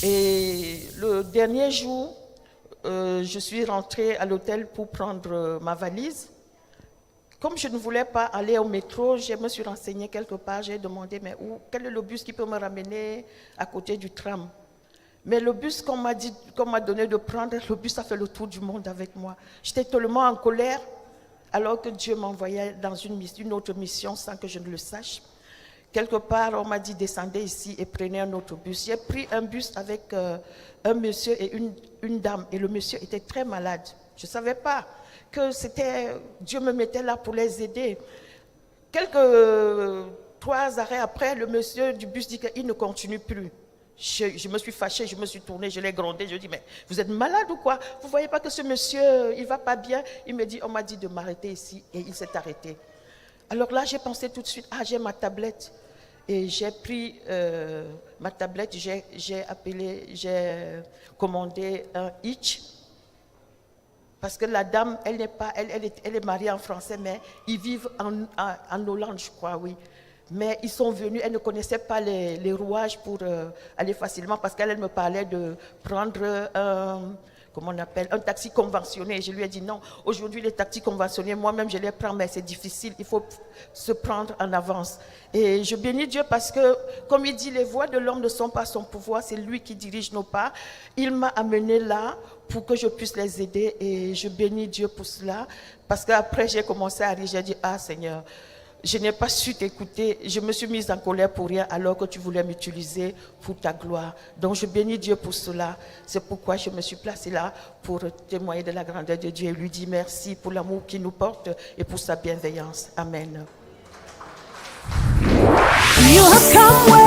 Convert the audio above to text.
Et le dernier jour, je suis rentrée à l'hôtel pour prendre ma valise. Comme je ne voulais pas aller au métro, je me suis renseignée quelque part, j'ai demandé mais quel est le bus qui peut me ramener à côté du tram. Mais le bus qu'on m'a donné de prendre, le bus a fait le tour du monde avec moi. J'étais tellement en colère, alors que Dieu m'envoyait dans une autre mission sans que je ne le sache. Quelque part, on m'a dit descendez ici et prenez un autre bus. J'ai pris un bus avec un monsieur et une dame, et le monsieur était très malade. Je ne savais pas que Dieu me mettait là pour les aider. Quelques 3 arrêts après, le monsieur du bus dit qu'il ne continue plus. Je me suis fâchée, je me suis tournée, je l'ai grondé, je dis mais vous êtes malade ou quoi? Vous ne voyez pas que ce monsieur, il ne va pas bien? Il me dit, on m'a dit de m'arrêter ici, et il s'est arrêté. Alors là, j'ai pensé tout de suite, j'ai ma tablette. Et j'ai pris ma tablette, j'ai commandé un Hitch. Parce que la dame, elle est mariée en français, mais ils vivent en Hollande, je crois, oui. Mais ils sont venus, elle ne connaissait pas les rouages pour aller facilement, parce qu'elle me parlait de prendre un taxi conventionné. Je lui ai dit non, aujourd'hui les taxis conventionnés, moi-même je les prends, mais c'est difficile, il faut se prendre en avance. Et je bénis Dieu parce que, comme il dit, les voies de l'homme ne sont pas son pouvoir, c'est lui qui dirige nos pas. Il m'a amené là pour que je puisse les aider, et je bénis Dieu pour cela, parce qu'après j'ai commencé à rire, j'ai dit, Seigneur, je n'ai pas su t'écouter, je me suis mise en colère pour rien alors que tu voulais m'utiliser pour ta gloire. Donc je bénis Dieu pour cela. C'est pourquoi je me suis placée là pour témoigner de la grandeur de Dieu et lui dire merci pour l'amour qu'il nous porte et pour sa bienveillance. Amen. You have come